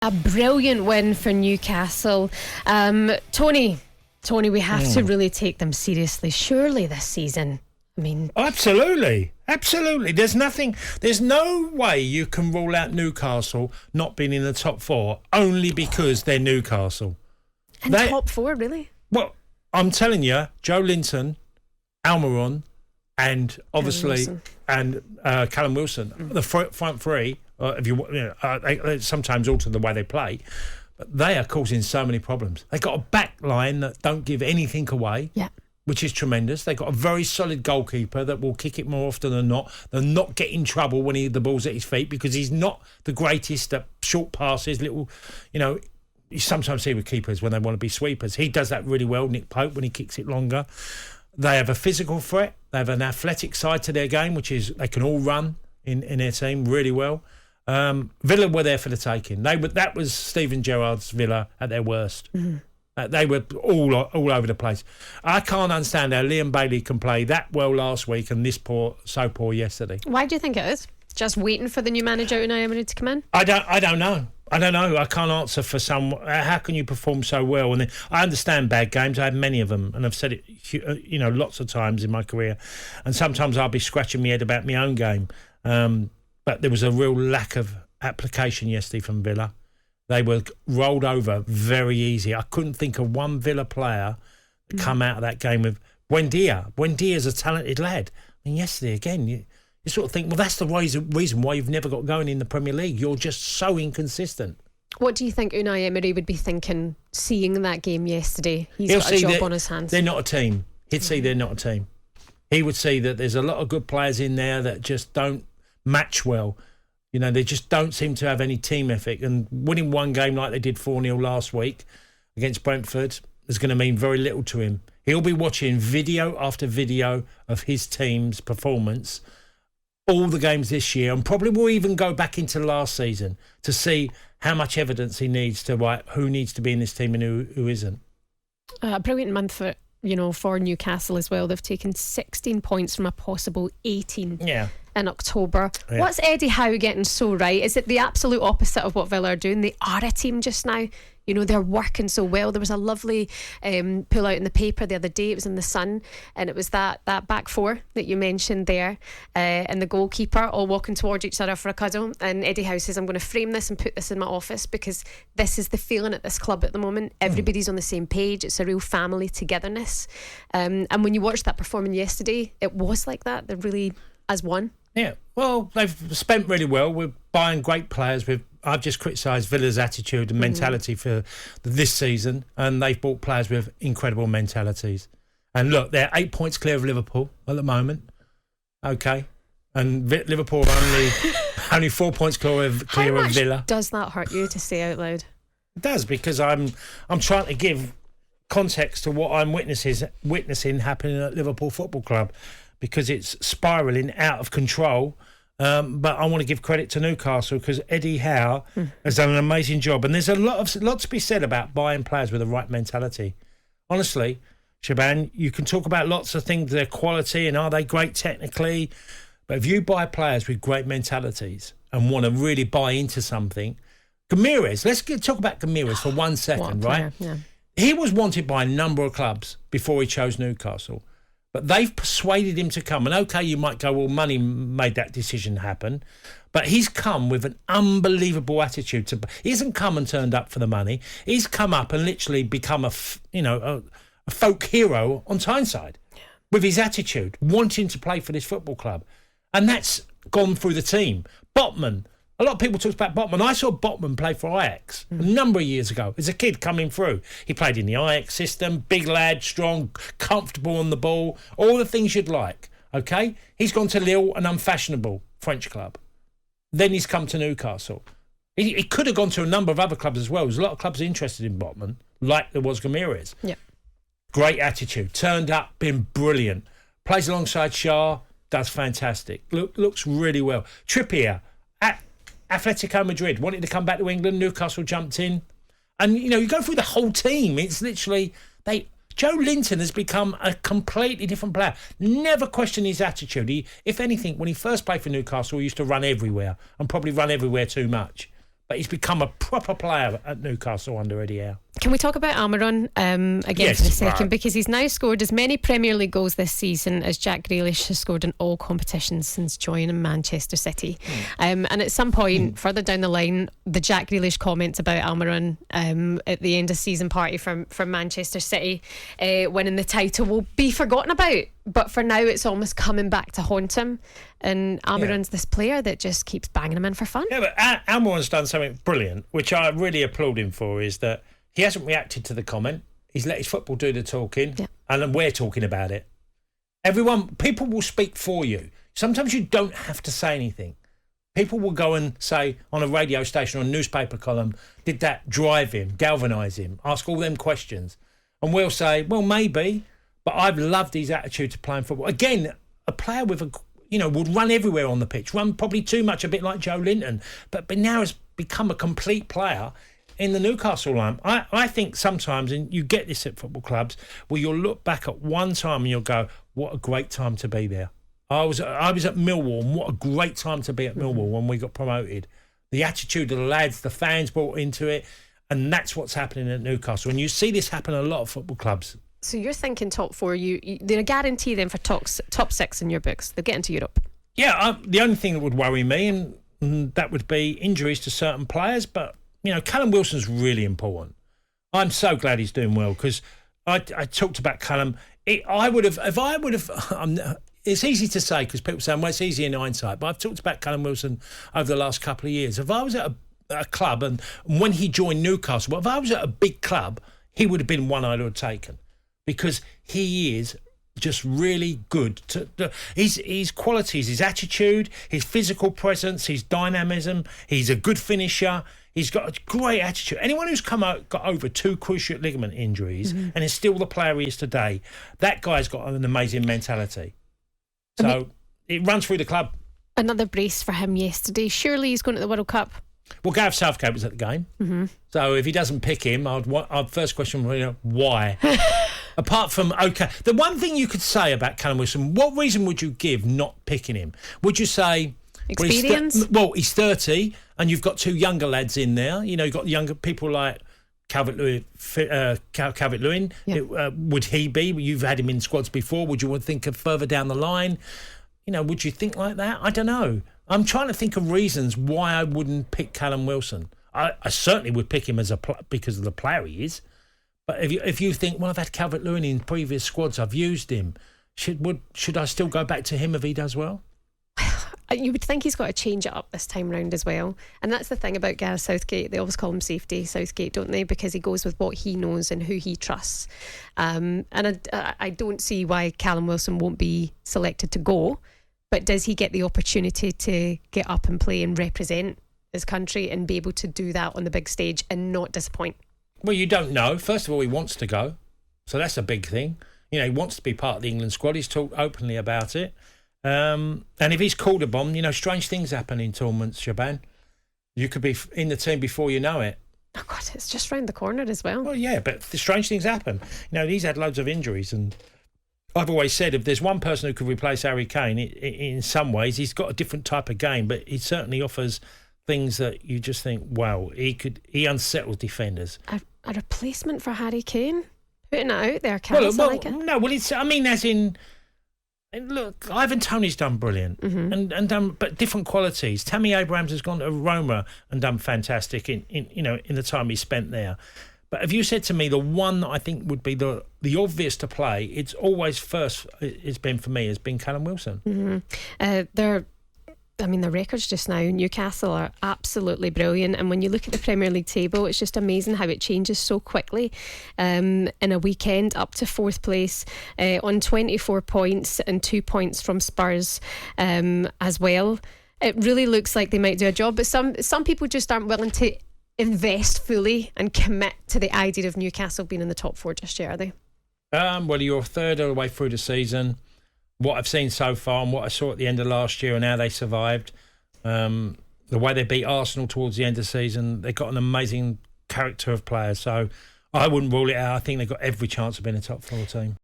A brilliant win for Newcastle. Tony, we have to really take them seriously, surely, this season. I mean, absolutely. There's no way you can rule out Newcastle not being in the top four only because they're Newcastle. And top four, really? Well, I'm telling you, Joe Linton, Almiron, and obviously Callum Wilson, the front three. They sometimes alter the way they play, but they are causing so many problems. They've got a back line that don't give anything away, which is tremendous. They've got a very solid goalkeeper that will kick it more often than not. They'll not get in trouble when the ball's at his feet because he's not the greatest at short passes, you sometimes see with keepers when they want to be sweepers. He does that really well, Nick Pope, when he kicks it longer. They have a physical threat. They have an athletic side to their game, which is they can all run in their team really well. Villa were there for the taking. That was Steven Gerrard's Villa at their worst. They were all over the place. I can't understand how Liam Bailey can play that well last week and so poor yesterday. Why do you think it is? Just waiting for the new manager Unai Emery to come in? I don't know. I can't answer for some. How can you perform so well? And I understand bad games. I have many of them, and I've said it, lots of times in my career. And sometimes I'll be scratching my head about my own game. But there was a real lack of application yesterday from Villa. They were rolled over very easy. I couldn't think of one Villa player to come out of that game with Buendia. Buendia's a talented lad. I mean, yesterday again, you sort of think, well, that's the reason why you've never got going in the Premier League. You're just so inconsistent. What do you think Unai Emery would be thinking seeing that game yesterday? He's got a job on his hands. They're not a team. He'd see they're not a team. He would see that there's a lot of good players in there that just don't match well. They just don't seem to have any team ethic, and winning one game like they did 4-0 last week against Brentford is going to mean very little to him. He'll be watching video after video of his team's performance, all the games this year, and probably will even go back into last season to see how much evidence he needs to write who needs to be in this team and who isn't. A brilliant month for Newcastle as well. They've taken 16 points from a possible 18 in October. What's Eddie Howe getting so right? Is it the absolute opposite of what Villa are doing? They are a team just now. They're working so well. There was a lovely pull out in the paper the other day. It was in the Sun, and it was that back four that you mentioned there, and the goalkeeper all walking towards each other for a cuddle. And Eddie Howe says, I'm going to frame this and put this in my office because this is the feeling at this club at the moment. Everybody's on the same page. It's a real family togetherness. And when you watched that performance yesterday, it was like that. They're really as one. Yeah, well, they've spent really well. We're buying great players. I've just criticised Villa's attitude and mentality for this season, and they've bought players with incredible mentalities. And look, they're 8 points clear of Liverpool at the moment. Okay, and Liverpool are only 4 points clear of Villa. Does that hurt you to say out loud? It does, because I'm trying to give context to what I'm witnessing happening at Liverpool Football Club, because it's spiralling out of control. But I want to give credit to Newcastle because Eddie Howe has done an amazing job. And there's a lot to be said about buying players with the right mentality. Honestly, Shaban, you can talk about lots of things, their quality and are they great technically. But if you buy players with great mentalities and want to really buy into something, Gamiris, let's talk about Gamiris for 1 second, right? Yeah. He was wanted by a number of clubs before he chose Newcastle. But they've persuaded him to come. And okay, you might go, well, money made that decision happen. But he's come with an unbelievable attitude. He hasn't come and turned up for the money. He's come up and literally become a folk hero on Tyneside with his attitude, wanting to play for this football club. And that's gone through the team. Botman. A lot of people talk about Botman. I saw Botman play for Ajax a number of years ago as a kid coming through. He played in the Ajax system, big lad, strong, comfortable on the ball, all the things you'd like, okay? He's gone to Lille, an unfashionable French club. Then he's come to Newcastle. He could have gone to a number of other clubs as well. There's a lot of clubs interested in Botman, like there was Gamiris. Yeah. Great attitude. Turned up, been brilliant. Plays alongside Shah, does fantastic. Looks really well. Trippier, at Atletico Madrid wanted to come back to England. Newcastle jumped in. And, you go through the whole team. It's literally... Joe Linton has become a completely different player. Never question his attitude. If anything, when he first played for Newcastle, he used to run everywhere and probably run everywhere too much. but he's become a proper player at Newcastle under Eddie Howe. Can we talk about Almiron again for a second? Right. Because he's now scored as many Premier League goals this season as Jack Grealish has scored in all competitions since joining Manchester City. And at some point further down the line, the Jack Grealish comments about Almiron at the end of season party from Manchester City winning the title will be forgotten about. But for now, it's almost coming back to haunt him. And Almiron's this player that just keeps banging him in for fun. Yeah, but Almiron's done something brilliant, which I really applaud him for, is that he hasn't reacted to the comment. He's let his football do the talking, and then we're talking about it. People will speak for you. Sometimes you don't have to say anything. People will go and say on a radio station or a newspaper column, did that drive him, galvanise him, ask all them questions. And we'll say, well, maybe, but I've loved his attitude to playing football. Again, a player with would run everywhere on the pitch, run probably too much, a bit like Joe Linton, but now has become a complete player in the Newcastle line. I think sometimes, and you get this at football clubs, where you'll look back at one time and you'll go, what a great time to be there. I was at Millwall, and what a great time to be at Millwall when we got promoted. The attitude of the lads, the fans brought into it, and that's what's happening at Newcastle. And you see this happen at a lot of football clubs. So you're thinking top four. They're a guarantee then for top six in your books. They'll get into Europe. Yeah, the only thing that would worry me, and that would be injuries to certain players, but Callum Wilson's really important. I'm so glad he's doing well, because I talked about Callum. It's easy to say, because people say, well, it's easy in hindsight, but I've talked about Callum Wilson over the last couple of years. If I was at a club, and when he joined Newcastle, if I was at a big club, he would have been one I would have taken, because he is just really good. His qualities, his attitude, his physical presence, his dynamism, he's a good finisher. He's got a great attitude. Anyone who's got over 2 cruciate ligament injuries and is still the player he is today, that guy's got an amazing mentality. So it runs through the club. Another brace for him yesterday. Surely he's going to the World Cup. Well, Gareth Southgate was at the game. So if he doesn't pick him, I'd first question would be, why? Apart from, the one thing you could say about Callum Wilson, what reason would you give not picking him? Would you say... Experience? He's 30 and you've got 2 younger lads in there. You've got younger people like Calvert-Lewin. Would he be? You've had him in squads before. Would you think of further down the line? Would you think like that? I don't know. I'm trying to think of reasons why I wouldn't pick Callum Wilson. I certainly would pick him because of the player he is. But if you think, well, I've had Calvert-Lewin in previous squads, I've used him. Should I still go back to him if he does well? You would think he's got to change it up this time round as well. And that's the thing about Gareth Southgate. They always call him Safety Southgate, don't they? Because he goes with what he knows and who he trusts. And I don't see why Callum Wilson won't be selected to go. But does he get the opportunity to get up and play and represent his country and be able to do that on the big stage and not disappoint? Well, you don't know. First of all, he wants to go. So that's a big thing. He wants to be part of the England squad. He's talked openly about it. And if he's called upon, strange things happen in tournaments, Shaban. You could be in the team before you know it. Oh God, it's just round the corner as well. Well, yeah, but the strange things happen. He's had loads of injuries, and I've always said if there's one person who could replace Harry Kane, in some ways he's got a different type of game, but he certainly offers things that you just think, wow, he unsettles defenders. A replacement for Harry Kane? Putting it out there, Carlos, I like it. No, well, as in... Look, Ivan Toney's done brilliant and done, but different qualities. Tammy Abrahams has gone to Roma and done fantastic in the time he spent there. But if you said to me the one that I think would be the obvious to play, it's always first. It's been for me has been Callum Wilson. The records just now, Newcastle are absolutely brilliant. And when you look at the Premier League table, it's just amazing how it changes so quickly. In a weekend, up to 4th place on 24 points and 2 points from Spurs as well. It really looks like they might do a job, but some people just aren't willing to invest fully and commit to the idea of Newcastle being in the top 4 just yet, are they? Well, you're a third of the way through the season. What I've seen so far and what I saw at the end of last year and how they survived, the way they beat Arsenal towards the end of the season, they've got an amazing character of players. So I wouldn't rule it out. I think they've got every chance of being a top 4 team.